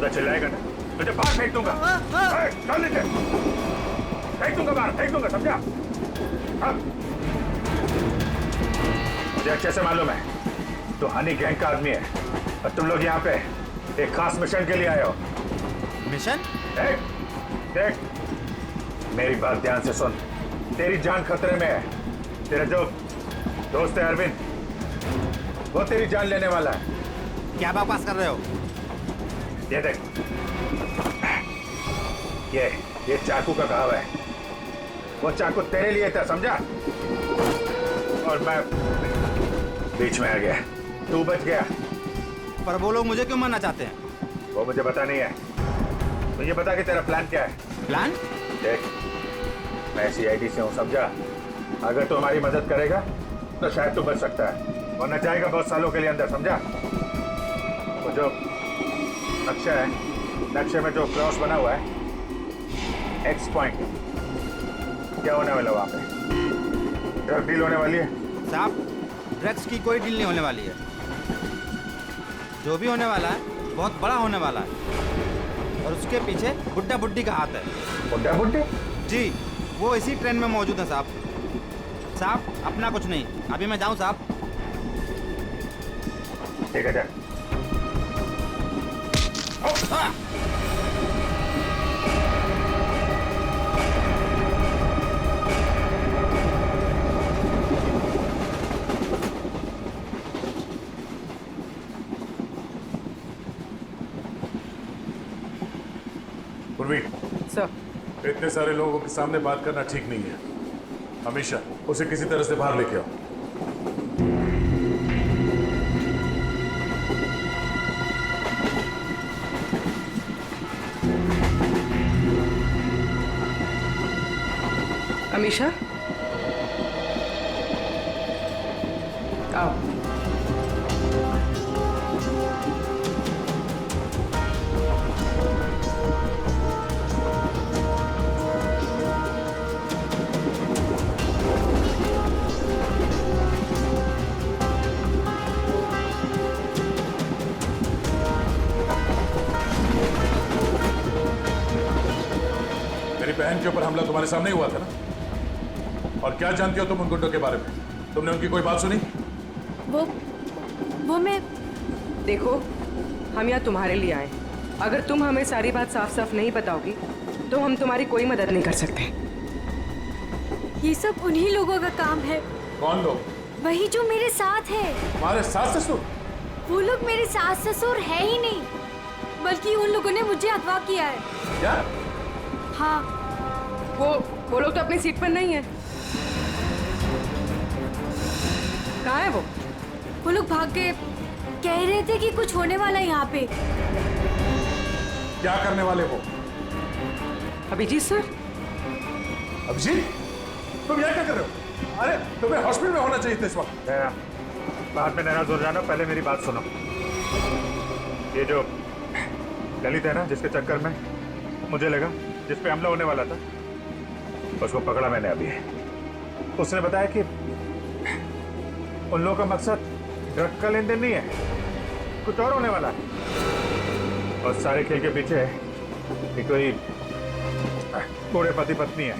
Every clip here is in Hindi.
चिल्लाएगा ना तुझे बाहर फेंक दूंगा। चल नीचे, फेंक दूंगा बाहर, फेंक दूंगा, समझा? हाँ। मुझे अच्छे से मालूम है तो हनी गैंग का आदमी है और तुम लोग यहाँ पे एक खास मिशन के लिए आए हो। मिशन? देख देख, मेरी बात ध्यान से सुन। तेरी जान खतरे में है। तेरा जो दोस्त है अरविंद, वो तेरी जान लेने वाला है। क्या बकवास कर रहे हो? ये देख, ये चाकू का घाव है। वो चाकू तेरे लिए था, समझा? और मैं बीच में आ गया, तू बच गया। पर वो लोग मुझे क्यों मारना चाहते हैं? वो मुझे पता नहीं है। तो ये बता कि तेरा प्लान क्या है? प्लान? देख, मैं CID से हूँ, समझा? अगर तू हमारी मदद करेगा तो शायद तू बच सकता है, वरना जाएगा बहुत सालों के लिए अंदर, समझा? वो जो नक्शा है, नक्शे में जो क्रॉस बना हुआ है, X पॉइंट, क्या होने वाला वहाँ पे? ड्रग डील होने वाली है। साहब, ड्रग्स की कोई डील नहीं होने वाली है। जो भी होने वाला है बहुत बड़ा होने वाला है और उसके पीछे बुड्ढा बुड्ढी का हाथ है। बुड्ढा बुड्ढी? जी, वो इसी ट्रेन में मौजूद है साहब। साहब, अपना कुछ नहीं, अभी मैं जाऊं साहब? ठीक है, जा। पूर्वी, सर, इतने सारे लोगों के सामने बात करना ठीक नहीं है। हमेशा उसे किसी तरह से बाहर लेके आओ। अमीशा, आओ। मेरी बहन के ऊपर हमला तुम्हारे सामने ही हुआ था ना? और क्या जानती हो तुम उन गुंडों के बारे में? तुमने उनकी कोई बात सुनी? वो मैं देखो, हम यहाँ तुम्हारे लिए आए। अगर तुम हमें सारी बात साफ साफ नहीं बताओगी तो हम तुम्हारी कोई मदद नहीं कर सकते। ये सब उन्हीं लोगों का काम है। कौन लोग? वही जो मेरे साथ है। तुम्हारे सास ससुर? वो लोग मेरे सास ससुर है ही नहीं, बल्कि उन लोगों ने मुझे अगवा किया है। क्या? हाँ। वो लोग तो अपनी सीट पर नहीं है। कहाँ है वो लोग भाग गए। कह रहे थे कि कुछ होने वाला है यहाँ पे। क्या करने वाले वो? अभिजीत सर? अभिजीत, तुम यहाँ क्या कर रहे हो? अरे तुम्हें हॉस्पिटल में होना चाहिए था इस वक्त। बाद में नाराज हो जाना, पहले मेरी बात सुनो। ये जो ललित है ना, जिसके चक्कर में मुझे लगा, जिस पे हमला होने वाला था, उसको पकड़ा मैंने अभी। उसने बताया कि उन लोगों का मकसद ड्रग का लेन देन नहीं है, कुछ और होने वाला है। और सारे खेल के पीछे कि कोई बूढ़े पति पत्नी है,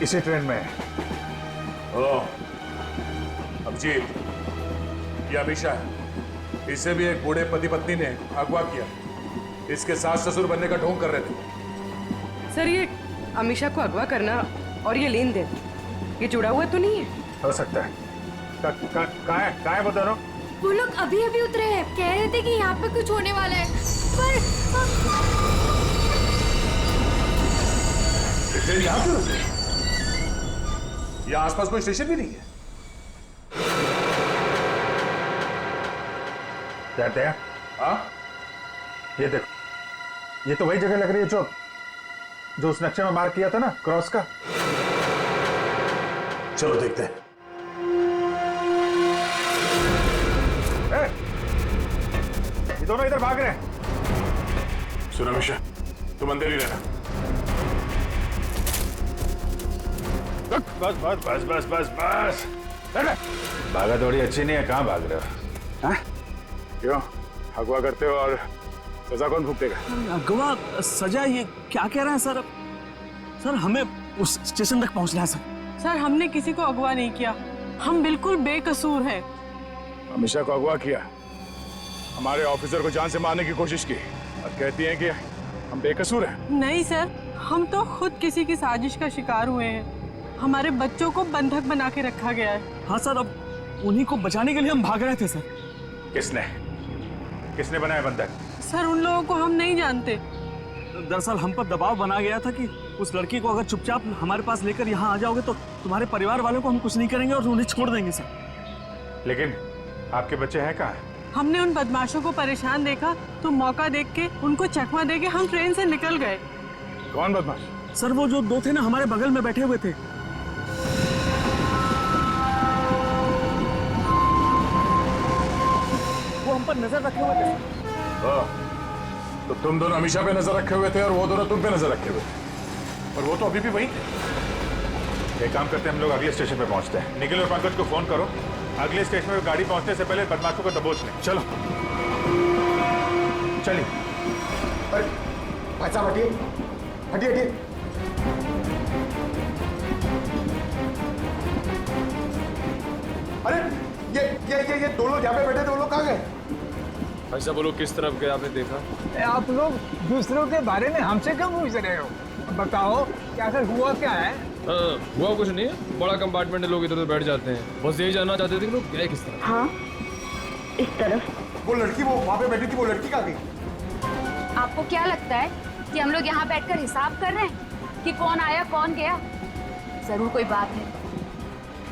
इसी ट्रेन में है। ओह, अभिजीत, ये अमीशा है। इसे भी एक बूढ़े पति पत्नी ने अगवा किया। इसके सास ससुर बनने का ढोंग कर रहे थे। सर, ये अमीशा को अगवा करना और ये लेन देन, ये जुड़ा हुआ तो नहीं है? हो सकता है। कहाँ है वो दोनों? वो लोग अभी अभी उतरे हैं। कह रहे थे कि यहाँ पे कुछ होने वाला है, पर ट्रेन यहाँ क्यों रुकी? यहाँ आसपास कोई स्टेशन भी नहीं है। कहते हैं, हाँ? ये देखो, ये तो वही जगह लग रही है जो उस नक्शे में मार्क किया था ना, क्रॉस का। चलो देखते हैं। ये दोनों इधर भाग रहे हैं। सुनो अमीशा, तुम अंदर ही रहना। बस बस बस बस बस बस। भागा दौड़ी अच्छी नहीं है, कहाँ भाग रहे हो? हाँ? क्यों अगवा करते हो और सजा कौन भुगतेगा? अगवा सजा, ये क्या कह रहे हैं सर? सर हमें उस स्टेशन तक पहुंचना है सर। सर हमने किसी को अगवा नहीं किया, हम बिल्कुल बेकसूर हैं। अमीशा को अगवा किया, हमारे ऑफिसर को जान से मारने की कोशिश की और कहती हैं कि हम बेकसूर हैं। नहीं सर, हम तो खुद किसी की साजिश का शिकार हुए हैं। हमारे बच्चों को बंधक बना के रखा गया है। हाँ सर, अब उन्हीं को बचाने के लिए हम भाग रहे थे सर। किसने बनाया बंधक? सर उन लोगों को हम नहीं जानते। दरअसल हम पर दबाव बना गया था कि उस लड़की को अगर चुपचाप हमारे पास लेकर यहाँ आ जाओगे तो तुम्हारे परिवार वालों को हम कुछ नहीं करेंगे और उन्हें छोड़ देंगे सर। लेकिन आपके बच्चे हैं कहाँ? हमने उन बदमाशों को परेशान देखा तो मौका देख के उनको चकमा दे के हम ट्रेन से निकल गए। कौन बदमाश? सर वो जो दो थे ना, हमारे बगल में बैठे हुए थे। वो हम पर नजर रखे हुए थे। तो तुम दोनों अमीशा पे नजर रखे हुए थे और वो दोनों तुम पे नजर रखे हुए थे, और वो तो अभी भी वही थे। एक काम करते हैं, हम लोग अगले स्टेशन पे पहुंचते हैं। निखिल और पंकज को फोन करो, अगले स्टेशन पे गाड़ी पहुंचने से पहले बदमाशों को दबोच लें। चलो चलिए। अरे भाई साहब हटिए हटिए हटिए। अरे ये दो लोग यहाँ पे बैठे थे, वो लोग कहाँ गए? ऐसा बोलो, किस तरफ गए आपने देखा? आप लोग दूसरों के बारे में हमसे क्यों पूछ रहे हो? बताओ क्या आखिर हुआ क्या है? हुआ कुछ नहीं है, बड़ा कंपार्टमेंट है, लोग इधर उधर बैठ जाते हैं। बस यही जानना चाहते थे कि लोग गए किस तरफ। हाँ, इस तरफ। वो लड़की वो वहाँ पे बैठी थी, वो लड़की कहाँ गई? आपको क्या लगता है कि हम लोग यहाँ बैठकर हिसाब कर रहे हैं कि कौन आया कौन गया? जरूर कोई बात है।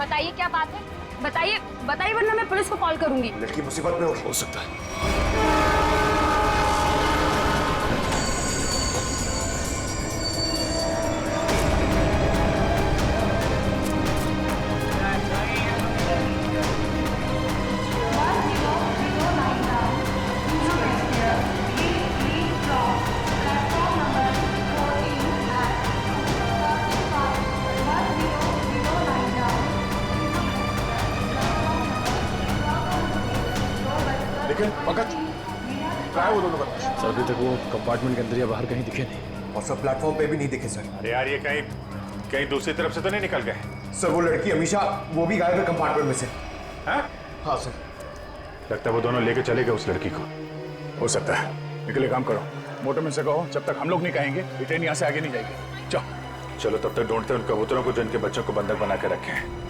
बताइए क्या बात है, बताइए बताइए, वरना मैं पुलिस को कॉल करूंगी। लड़की मुसीबत में हो सकता है। लेकिन पंकज, क्या है वो दोनों बदमाश? सर अभी तक वो कंपार्टमेंट के अंदर या बाहर कहीं दिखे नहीं। और सब प्लेटफॉर्म पे भी नहीं दिखे सर। अरे यार, ये कहीं दूसरी तरफ से तो नहीं निकल गए? सर वो लड़की अमीशा वो भी गायब है कंपार्टमेंट में से। हाँ हाँ सर। लगता है वो दोनों लेके चले गए उस लड़की को। हो सकता है। निकले, काम करो, मोटरमैन से कहो जब तक हम लोग नहीं कहेंगे ये ट्रेन यहाँ से आगे नहीं जाएगी। चलो तब तक ढूंढते हैं उन कबूतरों को जो इनके बच्चों को बंधक बना के रखे हैं।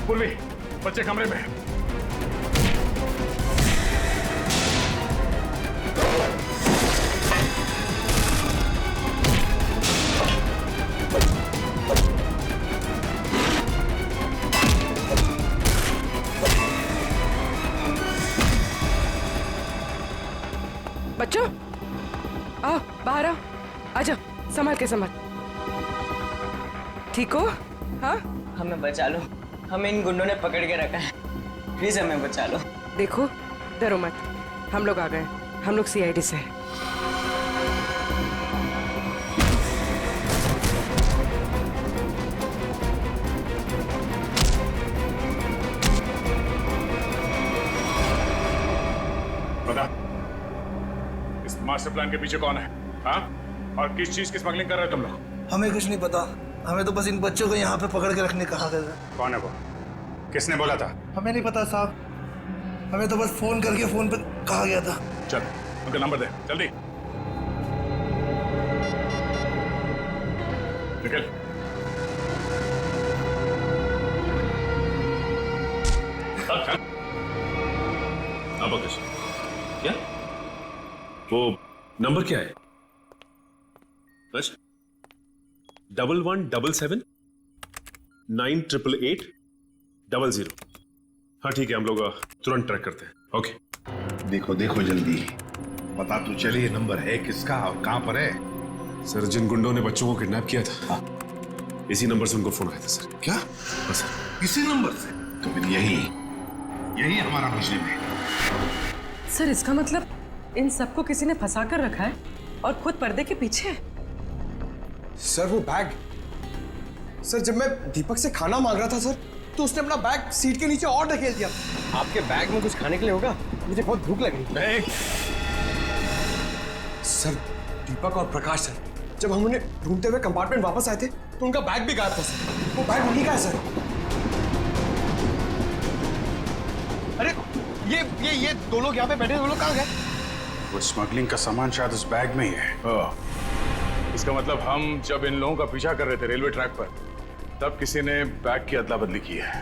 पूर्वी, बच्चे कमरे में। बच्चों आओ, बाहर आओ, आजा, संभाल के संभाल। ठीक हो? हाँ, हमें बचा लो, हमें इन गुंडों ने पकड़ के रखा है, प्लीज हमें बचा लो। देखो डरो मत, हम लोग आ गए, हम लोग सीआईडी से हैं। बता, इस मास्टर प्लान के पीछे कौन है? हाँ, और किस चीज की स्मगलिंग कर रहे हो तुम लोग? हमें कुछ नहीं पता, हमें तो बस इन बच्चों को यहाँ पे पकड़ के रखने कहा गया था। कौन है वो? किसने बोला था? हमें नहीं पता साहब, हमें तो बस फोन करके फोन पे कहा गया था। चल उनका नंबर दे जल्दी। निकल। अब क्या वो नंबर क्या है? 1177988800। हाँ ठीक है, हम लोग तुरंत ट्रैक करते हैं। ओके। देखो देखो जल्दी, पता तो चलिए नंबर है किसका और कहां पर है। सर जिन गुंडों ने बच्चों को किडनैप किया था, इसी नंबर से उनको फोन आया था सर। क्या? हाँ सर। इसी नंबर से? तो फिर यही हमारा बिजली में। सर इसका मतलब इन सबको किसी ने फंसा कर रखा है और खुद पर्दे के पीछे है। सर वो बैग, सर जब मैं दीपक से खाना मांग रहा था सर, तो उसने अपना बैग सीट के नीचे और ढकेल दिया। आपके बैग में कुछ खाने के लिए होगा? मुझे बहुत भूख लगी। सर दीपक और प्रकाश सर, जब हम उन्हें ढूंढते हुए कंपार्टमेंट वापस आए थे तो उनका बैग भी गायब था सर। वो बैग वहीं का है सर। अरे ये दो लोग यहाँ पे बैठे, दो लोग कहाँ गए? वो स्मगलिंग का सामान शायद उस बैग में ही है। इसका मतलब हम जब इन लोगों का पीछा कर रहे थे रेलवे ट्रैक पर, तब किसी ने बैग की अदला बदली की है।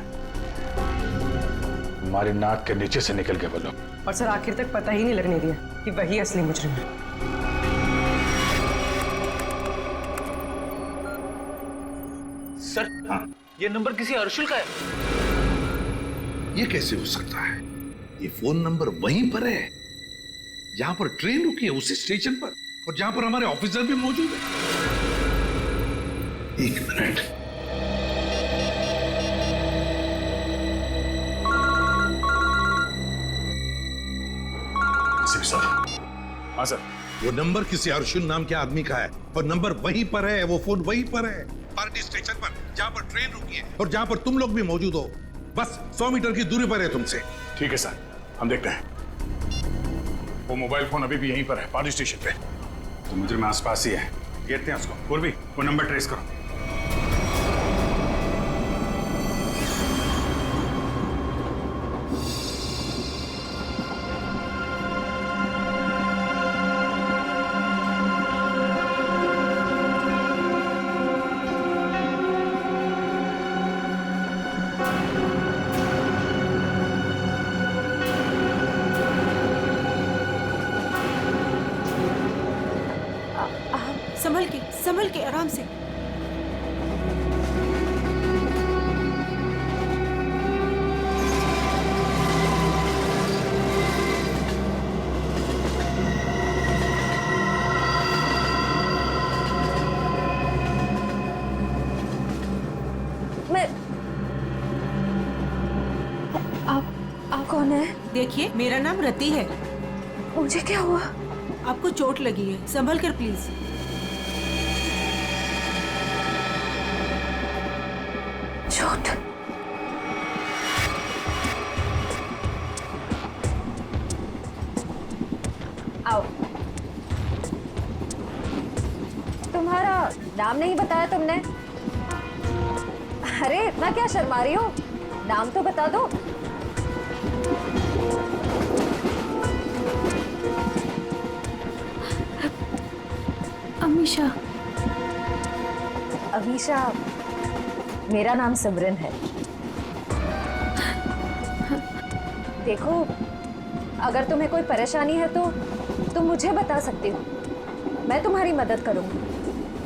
हमारी नाक के नीचे से निकल गए वो लोग। और सर आखिर तक पता ही नहीं लगने दिया कि वही असली मुजरिम है। सर ये नंबर किसी अर्शुल का है। ये कैसे हो सकता है? ये फोन नंबर वहीं पर है जहां पर ट्रेन रुकी है, उसी स्टेशन पर, और जहां पर हमारे ऑफिसर भी मौजूद है। एक मिनट। सर। हाँ सर। वो नंबर किसी अर्शुल नाम के आदमी का है और नंबर वहीं पर है, वो फोन वहीं पर है, पार्टी स्टेशन पर, जहां पर ट्रेन रुकी है और जहां पर तुम लोग भी मौजूद हो। बस 100 मीटर की दूरी पर है तुमसे। ठीक है सर, हम देखते हैं। वो मोबाइल फोन अभी भी यहीं पर है, पार्टी स्टेशन पे। तो मुजरिम आसपास ही है, घेरते हैं उसको। पूर्वी, वो नंबर ट्रेस करो। संभल के आराम से। आप कौन है? देखिए मेरा नाम रति है। मुझे क्या हुआ? आपको चोट लगी है, संभल कर प्लीज। चोट? आओ। तुम्हारा नाम नहीं बताया तुमने? अरे इतना क्या शर्मा रही हो? नाम तो बता दो। अमीशा। अमीशा, मेरा नाम सिमरन है। देखो, अगर तुम्हें कोई परेशानी है तो तुम मुझे बता सकती हो, मैं तुम्हारी मदद करूंगी।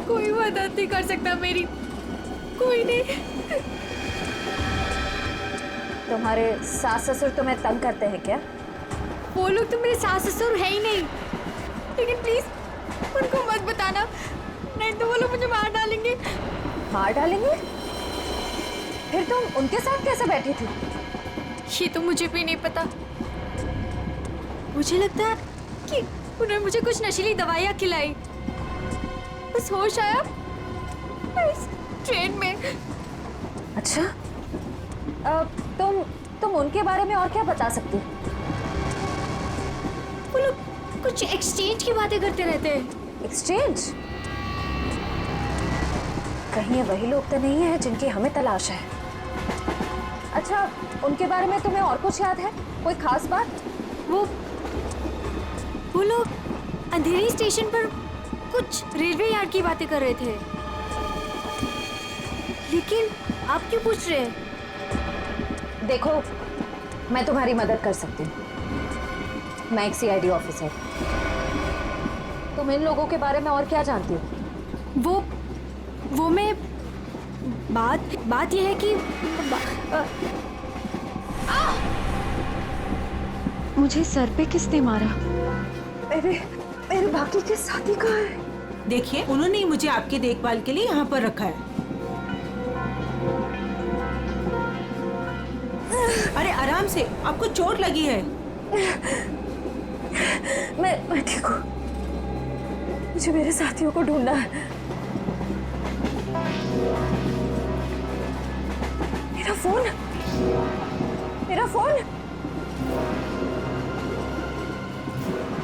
कोई मदद नहीं कर सकता मेरी, कोई नहीं। तुम्हारे सास ससुर तुम्हें तंग करते हैं क्या? वो लोग तो मेरे सास ससुर है ही नहीं, लेकिन प्लीज उनको मत बताना, नहीं तो वो लोग मुझे मार डालेंगे। मार डालेंगे? फिर तुम उनके साथ कैसे बैठी थी? ये तो मुझे भी नहीं पता। मुझे लगता है कि उन्होंने मुझे कुछ नशीली दवाइयाँ खिलाई, बस होश आया इस ट्रेन में। अच्छा, तुम उनके बारे में और क्या बता सकती हो? वो लोग कुछ एक्सचेंज की बातें करते रहते हैं। एक्सचेंज? कहीं ये वही लोग तो नहीं है जिनकी हमें तलाश है? अच्छा, उनके बारे में तुम्हें और कुछ याद है? कोई खास बात? वो लोग अंधेरी स्टेशन पर कुछ रेलवे यार्ड की बातें कर रहे थे, लेकिन आप क्यों पूछ रहे हैं? देखो, मैं तुम्हारी मदद कर सकती हूँ। मैं एक सीआईडी ऑफिसर। तुम इन लोगों के बारे में और क्या जानती हो? वो मैं बात यह है कि मुझे सर पे किसने मारा? मेरे बाकी के साथी कहाँ है? देखिए, उन्होंने ही मुझे आपकी देखभाल के लिए यहाँ पर रखा है। अरे आराम से, आपको चोट लगी है। मैं ठीक हूँ। मुझे मेरे साथियों को ढूंढना है। मेरा फोन, मेरा फोन,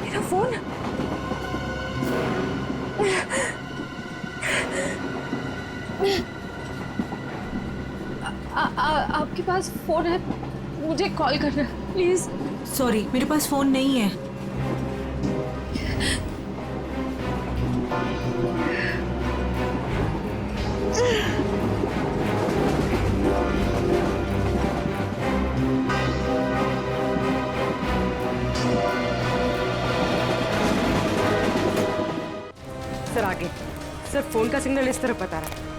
मेरा फोन। आपके पास फोन है? मुझे कॉल करना प्लीज। सॉरी, मेरे पास फोन नहीं है। सर आगे, सर फोन का सिग्नल इस तरफ बता रहा है।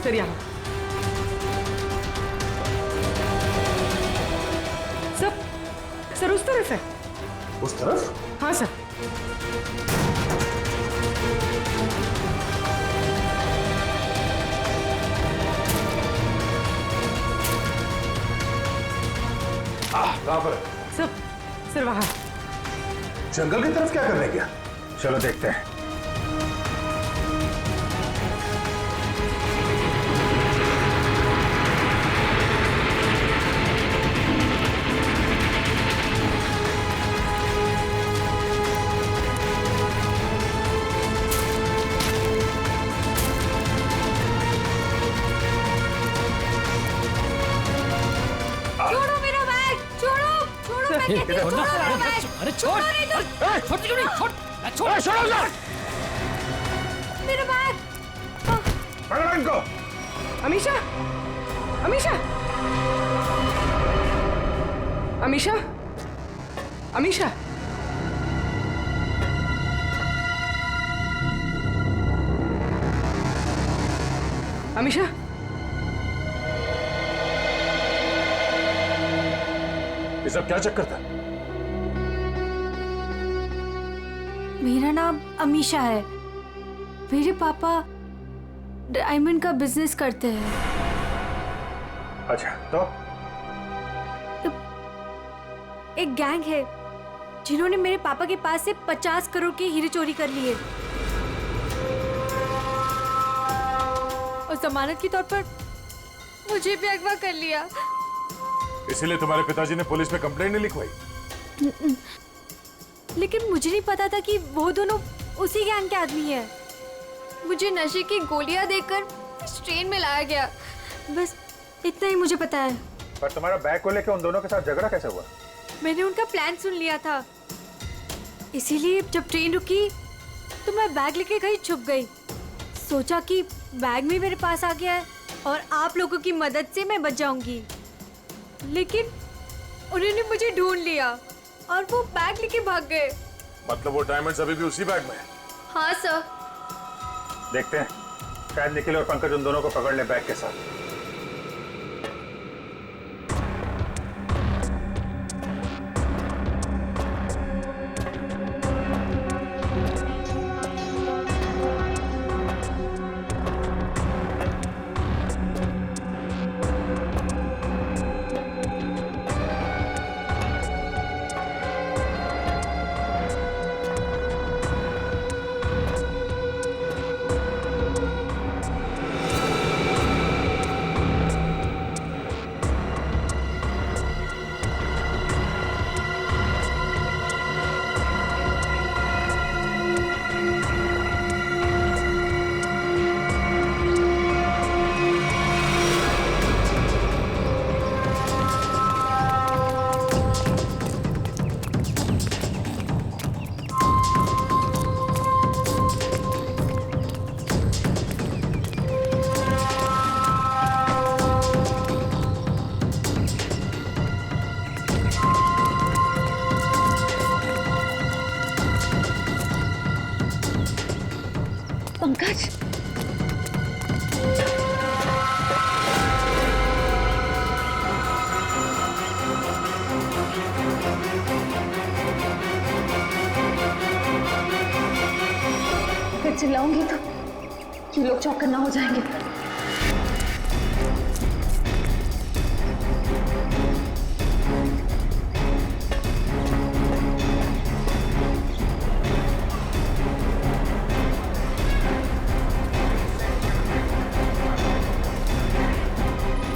सर यहाँ, सर उस तरफ है। उस तरफ? हाँ सर। कहाँ पर है? सर वहाँ। जंगल की तरफ क्या करने गया? चलो देखते हैं। अरे छोड़ क्यों नहीं? छोड़ मेरा बैग। पकड़ो इनको। अमीशा, अमीशा, अमीशा, अमीशा। अमीशा, ये सब क्या चक्कर था? मेरा नाम अमीशा है। मेरे पापा डायमंड का बिजनेस करते हैं। अच्छा, तो एक गैंग है जिन्होंने मेरे पापा के पास से 50 करोड़ के हीरे चोरी कर लिए और जमानत के तौर पर मुझे भी अगवा कर लिया। इसीलिए तुम्हारे पिताजी ने पुलिस में कंप्लेंट नहीं लिखवाई? लेकिन मुझे नहीं पता था कि वो दोनों उसी गैंग के आदमी हैं। मुझे नशे की गोलियां देकर इस ट्रेन में लाया गया, बस इतना ही मुझे पता है। पर तुम्हारा बैग को लेकर उन दोनों के साथ झगड़ा कैसे हुआ? मैंने उनका प्लान सुन लिया था, इसीलिए जब ट्रेन रुकी तो मैं बैग लेके कहीं छुप गई। सोचा कि बैग भी मेरे पास आ गया है और आप लोगों की मदद से मैं बच जाऊंगी। लेकिन उन्होंने मुझे ढूंढ लिया और वो बैग लेके भाग गए। मतलब वो डायमंड्स अभी भी उसी बैग में है? हाँ सर। देखते हैं, शायद निखिल और पंकज उन दोनों को पकड़ ले बैग के साथ। पंकज, मैं चिल्लाऊंगी तो ये लोग चौकन्ना हो जाएंगे।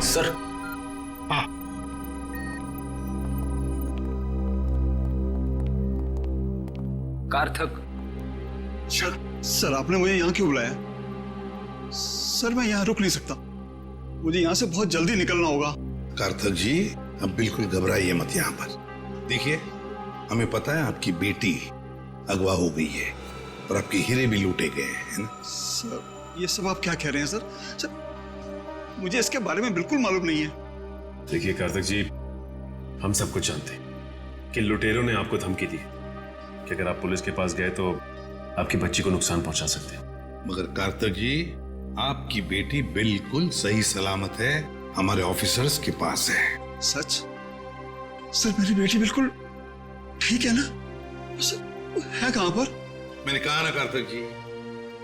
सर। हाँ। कार्थक। सर आपने मुझे यहाँ क्यों बुलाया? सर मैं यहाँ रुक नहीं सकता, मुझे यहाँ से बहुत जल्दी निकलना होगा। कार्थक जी अब बिल्कुल घबराइए मत यहाँ पर। देखिए हमें पता है आपकी बेटी अगवा हो गई है और आपके हीरे भी लूटे गए हैं ना? सर ये सब आप क्या कह रहे हैं सर? सर मुझे इसके बारे में बिल्कुल मालूम नहीं है। देखिए कार्थक जी, हम सब कुछ जानते हैं कि लुटेरों ने आपको धमकी दी कि अगर आप पुलिस के पास गए तो आपकी बच्ची को नुकसान पहुंचा सकते हैं। मगर कार्थक जी आपकी बेटी बिल्कुल सही सलामत है, हमारे ऑफिसर्स के पास है। सच? सर मेरी बेटी बिल्कुल ठीक है ना? सर है कहां पर? मैंने कहा ना कार्थक जी,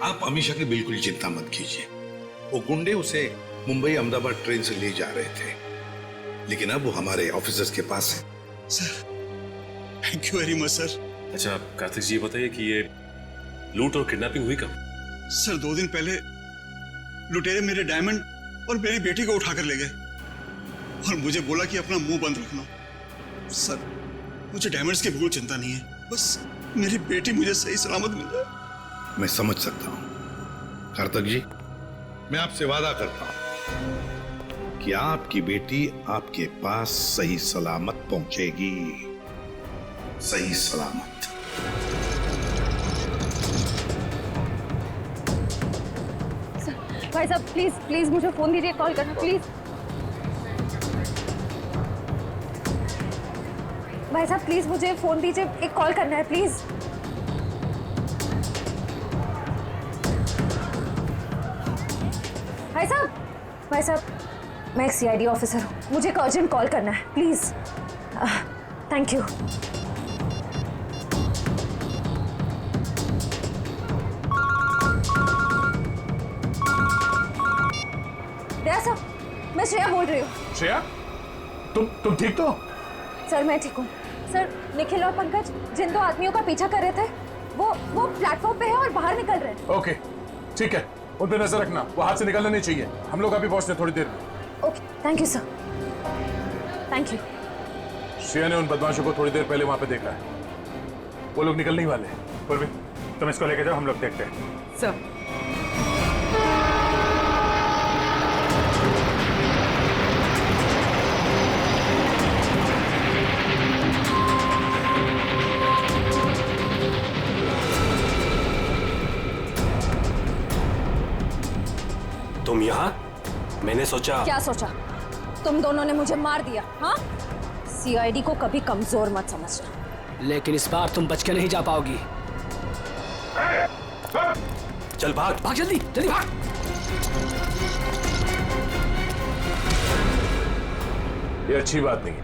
आप हमेशा की बिल्कुल चिंता मत कीजिए। वो गुंडे उसे मुंबई अहमदाबाद ट्रेन से ले जा रहे थे, लेकिन अब वो हमारे ऑफिसर्स के पास है। Sir thank you very much sir. अच्छा कार्तिक जी, बताइए कि ये लूट और किडनैपिंग हुई कब? सर 2 दिन पहले लुटेरे मेरे डायमंड और मेरी बेटी को उठाकर ले गए और मुझे बोला कि अपना मुंह बंद रखना। सर मुझे डायमंड्स की बिल्कुल चिंता नहीं है, बस मेरी बेटी मुझे सही सलामत मिल जाए। मैं समझ सकता हूं कार्थक जी, मैं आपसे वादा करता हूं कि आपकी बेटी आपके पास सही सलामत पहुंचेगी, सही सलामत। भाई साहब प्लीज प्लीज मुझे फोन दीजिए, कॉल करना प्लीज। भाई साहब प्लीज मुझे फोन दीजिए, एक कॉल करना है प्लीज। भाई साहब मैं एक सीआईडी ऑफिसर हूँ, मुझे एक अर्जेंट कॉल करना है प्लीज। Thank you. मैं श्रेया बोल रही हूँ। श्रेया, तुम ठीक तो? सर मैं ठीक हूँ। सर निखिल और पंकज जिन 2 आदमियों का पीछा कर रहे थे वो प्लेटफॉर्म पे है और बाहर निकल रहे हैं। ओके ठीक है, उन पे नजर रखना, वो हाथ से निकलना नहीं चाहिए। हम लोग अभी पहुंचते थोड़ी देर में। Okay thank you sir, thank you. Shreya ने उन बदमाशों को थोड़ी देर पहले वहां पे देखा है, वो लोग निकलने वाले हैं। पूर्वी तुम इसको लेके जाओ, हम लोग देखते हैं। सर तुम यहाँ? मैंने सोचा। क्या सोचा? तुम दोनों ने मुझे मार दिया। हाँ, सीआईडी को कभी कमजोर मत समझना। लेकिन इस बार तुम बच के नहीं जा पाओगी। चल भाग भाग, जल्दी जल्दी भाग। ये अच्छी बात नहीं,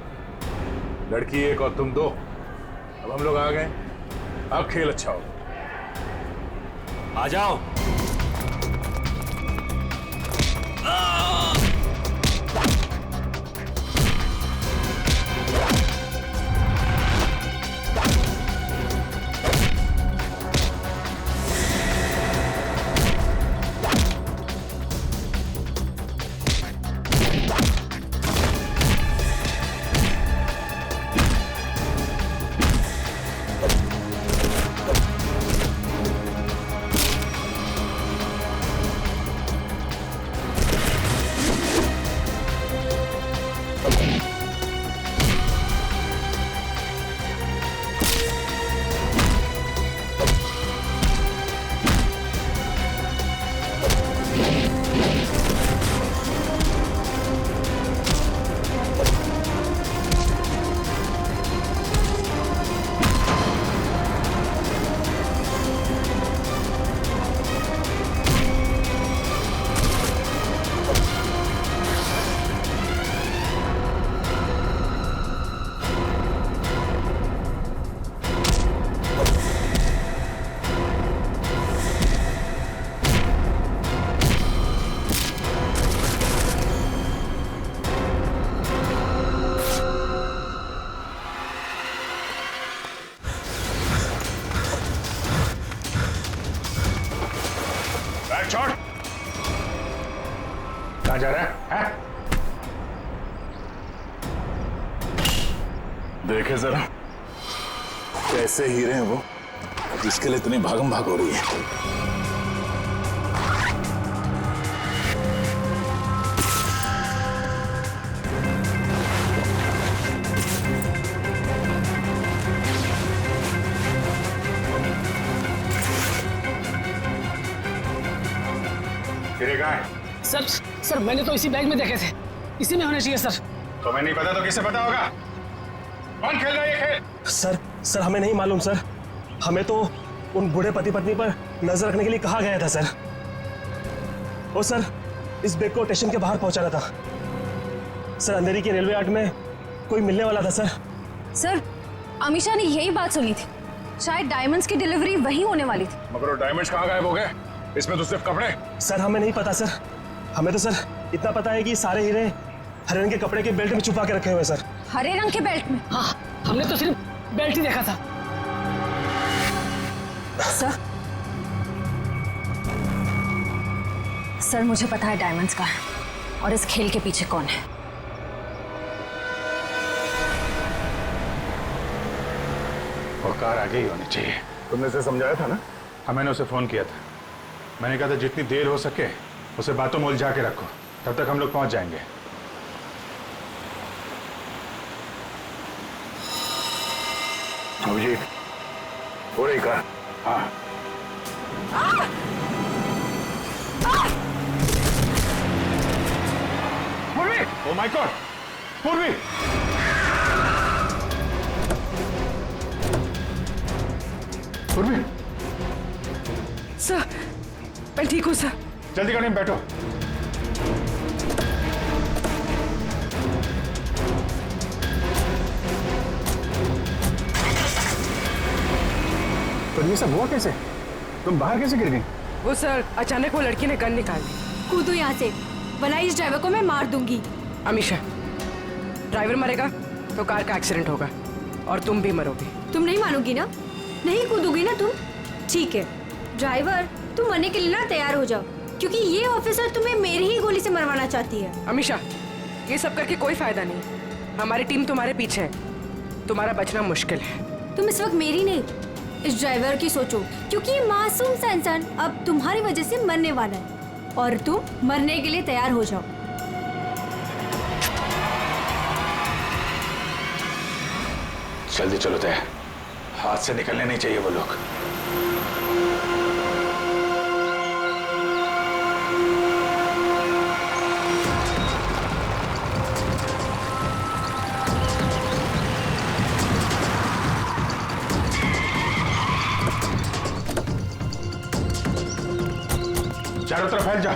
लड़की एक और तुम 2। अब हम लोग आ गए, अब खेल अच्छा हो। आ जाओ। कहाँ जा रहा है? देखे जरा कैसे हीरे हैं वो, जिसके लिए इतनी भागम भाग हो रही है। हीरे कहाँ है? सर मैंने तो इसी बैग में देखे थे, इसी में होने चाहिए सर। तुम्हें नहीं पता तो किसे पता होगा? कौन खेल रहा है ये खेल? सर हमें नहीं मालूम सर, हमें तो उन बूढ़े पति पत्नी पर नजर रखने के लिए कहा गया था सर। और सर इस बैग को स्टेशन के बाहर पहुंचाना था सर, अंधेरी के रेलवे यार्ड में कोई मिलने वाला था सर। सर अमीशा ने यही बात सुनी थी, शायद डायमंड्स की डिलीवरी वहीं होने वाली थी। मगर वो डायमंड्स कहाँ गायब हो गए? इसमें तो सिर्फ कपड़े। सर हमें नहीं पता सर, हमें तो सर इतना पता है कि सारे हीरे हरे रंग के कपड़े के बेल्ट में छुपा के रखे हुए सर। हरे रंग के बेल्ट में? हाँ, हमने तो सिर्फ बेल्ट ही देखा था। सर मुझे पता है डायमंड्स का है और इस खेल के पीछे कौन है। वो कार आगे ही होनी चाहिए। तुमने उसे समझाया था ना? हाँ मैंने उसे फोन किया था, मैंने कहा था जितनी देर हो सके उसे बातों में उलझा के रखो, तब तक हम लोग पहुंच जाएंगे। अभिजीत हो रही कार? हाँ। पूर्वी! Oh my God! पूर्वी! पूर्वी! सर मैं ठीक हूँ सर। जल्दी गाड़ी में बैठो। तो ये सब हुआ कैसे? तुम बाहर कैसे गिर गई? वो सर अचानक वो लड़की ने गन निकाल दी। कूदो यहाँ से, वरना इस ड्राइवर को मैं मार दूंगी। अमीशा, ड्राइवर मरेगा तो कार का एक्सीडेंट होगा और तुम भी मरोगी। तुम नहीं मानोगी ना? नहीं कूदोगी ना तुम? ठीक है ड्राइवर, तुम मरने के लिए ना तैयार हो जाओ, क्योंकि ये ऑफिसर तुम्हें मेरी ही गोली से मरवाना चाहती है। अमीशा, ये सब करके कोई फायदा नहीं, हमारी टीम तुम्हारे पीछे है, तुम्हारा बचना मुश्किल है। तुम इस वक्त मेरी नहीं, इस ड्राइवर की सोचो, क्योंकि ये मासूम सा इंसान अब तुम्हारी वजह से मरने वाला है और तुम मरने के लिए तैयार हो जाओ। जल्दी चलो तय, हाथ से निकलने नहीं चाहिए वो लोग। चारों तरफ फैल जा।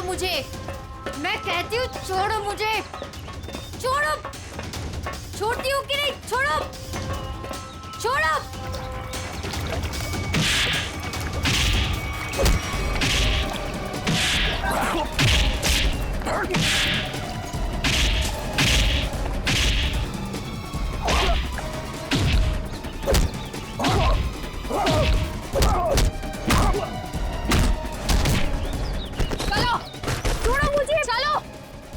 मुझे, मैं कहती हूँ छोड़ो मुझे, छोड़ो। छोड़ती हूँ कि नहीं? छोड़ो, छोड़ो। चलो, छोड़ो मुझे, चलो।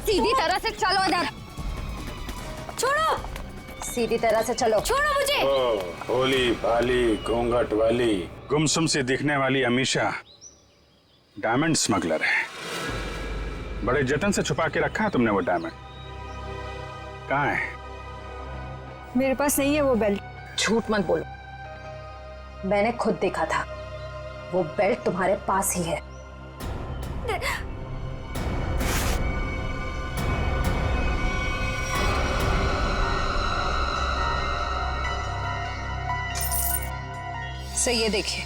सीधी तरह से चलो इधर, छोड़ो। सीधी तरह से चलो, छोड़ो मुझे। भोली भाली घूंघट वाली गुमसुम से दिखने वाली अमीशा डायमंड स्मगलर है। बड़े जतन से छुपा के रखा है तुमने वो डायमंड। कहाँ है? मेरे पास नहीं है वो बेल्ट। झूठ मत बोलो, मैंने खुद देखा था, वो बेल्ट तुम्हारे पास ही है। से ये देखिए।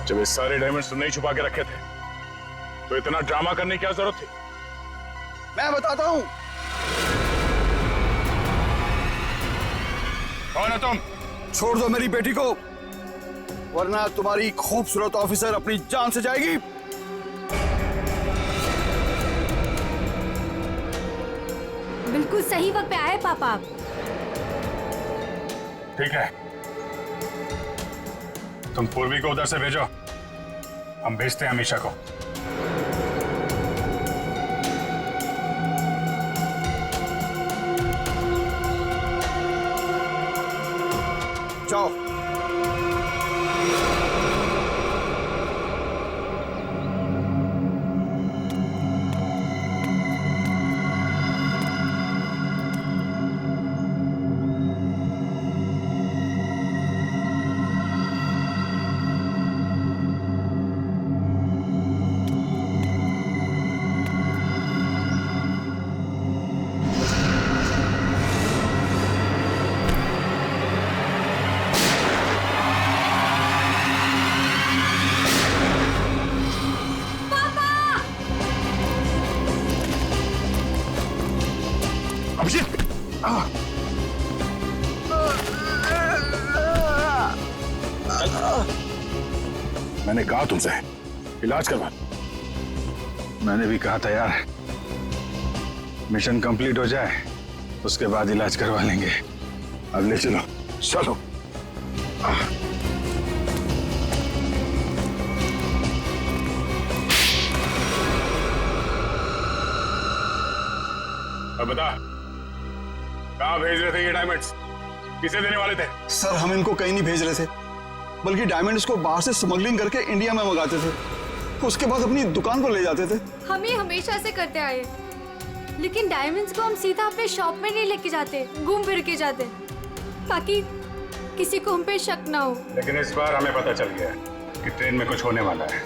जब ये सारे डायमंड्स तुमने ही छुपा के रखे थे तो इतना ड्रामा करने की क्या जरूरत थी? मैं बताता हूँ। कौन है तुम? छोड़ दो मेरी बेटी को, वरना तुम्हारी खूबसूरत ऑफिसर अपनी जान से जाएगी। बिल्कुल सही वक्त पे आए पापा। ठीक है, तुम पूर्वी को उधर से भेजो, हम भेजते हैं अमीशा को। जाओ। मैंने कहा तुमसे इलाज करवा। मैंने भी कहा था यार, मिशन कंप्लीट हो जाए उसके बाद इलाज करवा लेंगे। अब ले चलो, चलो। अब बता, कहाँ भेज रहे थे ये डायमंड्स? किसे देने वाले थे? सर हम इनको कहीं नहीं भेज रहे थे, बल्कि डायमंड्स को बाहर से स्मगलिंग करके इंडिया में मंगाते थे, उसके बाद अपनी दुकान पर ले जाते थे। हम ये हमेशा से करते आए, लेकिन डायमंड्स को हम सीधा अपने शॉप में नहीं लेके जाते, घूम फिर के जाते, ताकि किसी को हम पे शक ना हो। लेकिन इस बार हमें पता चल गया कि ट्रेन में कुछ होने वाला है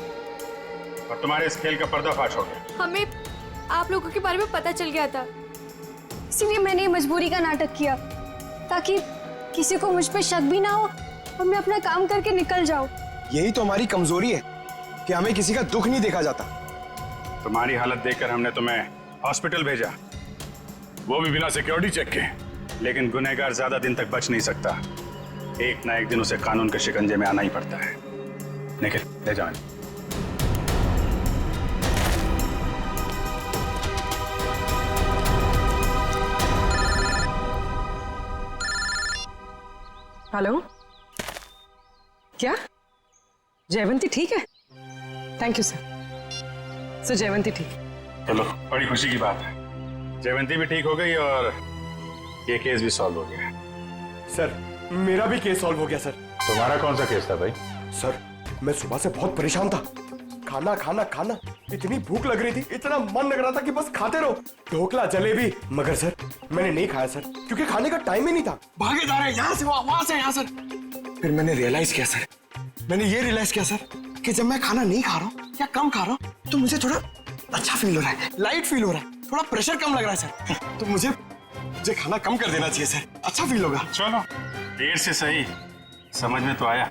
और तुम्हारे इस खेल का पर्दाफाश हो गया। हमें आप लोगों के बारे में पता चल गया था, इसीलिए मैंने मजबूरी का नाटक किया, ताकि किसी को मुझ पे शक भी ना हो और मैं अपना काम करके निकल जाऊं। यही तो हमारी कमजोरी है कि हमें किसी का दुख नहीं देखा जाता। तुम्हारी हालत देखकर हमने तुम्हें हॉस्पिटल भेजा, वो भी बिना सिक्योरिटी चेक के। लेकिन गुनहगार ज्यादा दिन तक बच नहीं सकता, एक ना एक दिन उसे कानून के शिकंजे में आना ही पड़ता है। निखिल, ले जाओ। हेलो, क्या जयवंती ठीक है? Thank you sir. Sir Jaywanti ठीक है। चलो, बड़ी खुशी की बात है, जयवंती भी ठीक हो गई और ये केस भी सॉल्व हो गया। सर मेरा भी केस सॉल्व हो गया सर। तुम्हारा कौन सा केस था भाई? सर मैं सुबह से बहुत परेशान था, खाना खाना खाना, इतनी भूख लग रही थी, इतना मन लग रहा था कि बस खाते रहो, ढोकला जलेबी, मगर सर मैंने नहीं खाया सर, क्योंकि खाने का टाइम ही नहीं था। भागे जा रहे हैं यहाँ से वहां से यहाँ सर। फिर मैंने रियलाइज किया सर, मैंने ये रियलाइज किया सर कि जब मैं खाना नहीं खा रहा हूँ या कम खा रहा हूँ तो मुझे थोड़ा अच्छा फील हो रहा है, लाइट फील हो रहा है, थोड़ा प्रेशर कम लग रहा है सर। तो मुझे खाना कम कर देना चाहिए सर, अच्छा फील होगा। चलो, देर से सही समझ में तो आया।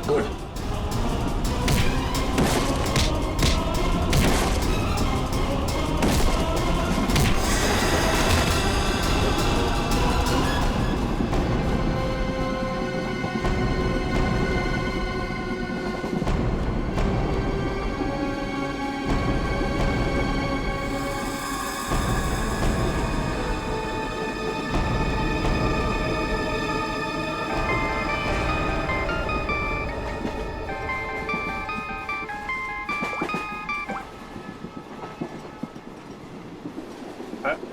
गुड।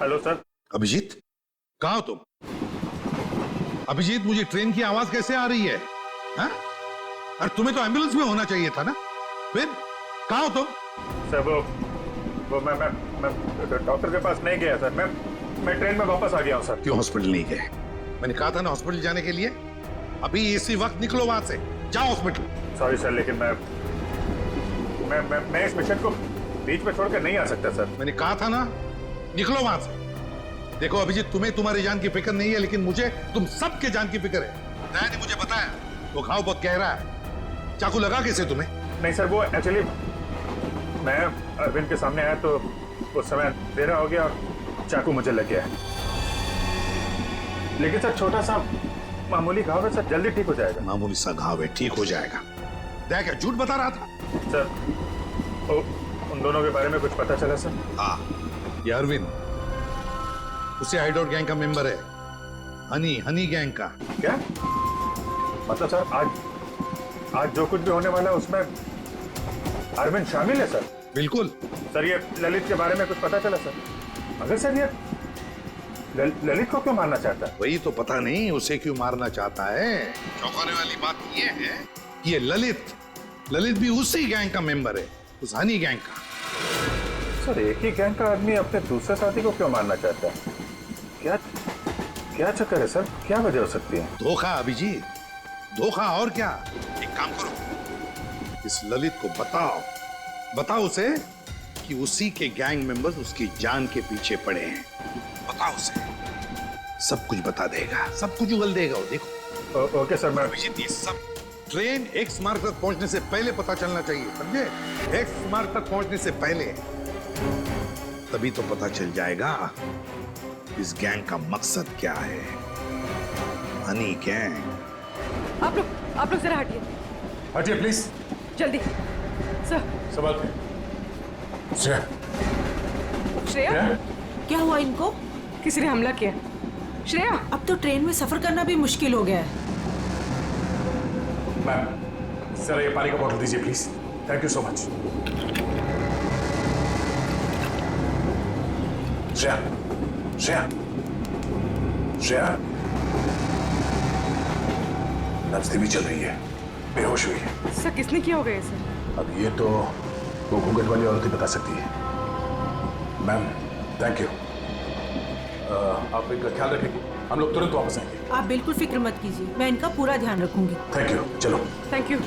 Hello sir. अभिजीत, कहाँ हो तुम? अभिजीत, मुझे ट्रेन की आवाज कैसे आ रही है? हाँ? और तुम्हें तो एम्बुलेंस में होना चाहिए था ना? फिर कहाँ हो तुम? सर वो मैं डॉक्टर के पास नहीं गया सर। मैं ट्रेन में वापस आ गया हूँ सर। क्यों हॉस्पिटल नहीं गए? मैंने कहा था ना हॉस्पिटल जाने के लिए। अभी इसी वक्त निकलो वहां से, जाओ हॉस्पिटल। सॉरी सर, लेकिन मैं इस मिशन को बीच में छोड़कर नहीं आ सकता सर। मैंने कहा था ना, निकलो वहां से। देखो अभिजीत, तुम्हें तुम्हारी जान की फिक्र नहीं है, लेकिन मुझे तुम सबके जान की फिक्र है। दया ने मुझे बताया वो घाव बहुत गहरा है। चाकू लगा कैसे तुम्हें? नहीं सर, वो एक्चुअली मैं अरविंद के सामने आया तो उस समय देर हो गया और चाकू मुझे लग गया। लेकिन सर छोटा सा मामूली घाव है सर, जल्दी ठीक हो जाएगा। मामूली सा घाव है, ठीक हो जाएगा। दया क्या झूठ बता रहा था? सर उन दोनों के बारे में कुछ पता चला सर? हाँ, ये अरविंद उसे हाइडआउट गैंग का मेंबर है। हनी गैंग का। क्या मतलब सर? आज जो कुछ भी होने वाला है उसमें अरविंद शामिल है सर? बिल्कुल सर। ये ललित के बारे में कुछ पता चला सर? अगर सर ये ललित को क्यों मारना चाहता है? वही तो पता नहीं उसे क्यों मारना चाहता है। चौंकाने वाली बात ये है कि ये ललित भी उसी गैंग का मेंबर है, उस हनी गैंग का। सर एक ही गैंग का आदमी अपने दूसरे साथी को क्यों मारना चाहता है? क्या चक्कर है सर? क्या वजह हो सकती है? धोखा अभिजीत, धोखा। और क्या? एक काम करो, इस ललित को बताओ उसे कि उसी के गैंग मेंबर्स उसकी जान के पीछे पड़े हैं। बताओ उसे, सब कुछ बता देगा, सब कुछ उगल देगा वो। देखो। Okay sir. मैं अभिजीत, ये सब ट्रेन एक्स मार्ग तक पहुंचने से पहले पता चलना चाहिए, समझे? एक्स मार्ग तक पहुंचने से पहले, तभी तो पता चल जाएगा इस गैंग का मकसद क्या है। हनी गैंग। आप लोग जरा हटिए। हटिए प्लीज, जल्दी सर। संभाल के। श्रेया, क्या हुआ इनको? किसी ने हमला किया। श्रेया, अब तो ट्रेन में सफर करना भी मुश्किल हो गया है। मैम, सर ये पानी का बोतल दीजिए please. Thank you so much. Shreya नब्ज धीमी चल रही है, बेहोश हुई है। सर किसने किया होगा ये सर? अब ये तो वो घूंघट वाली औरत ही बता सकती है। Ma'am thank you. आप इनका ख्याल रखेंगे, हम लोग तुरंत वापस आएंगे। आप बिल्कुल फिक्र मत कीजिए, मैं इनका पूरा ध्यान रखूंगी। Thank you. चलो। Thank you.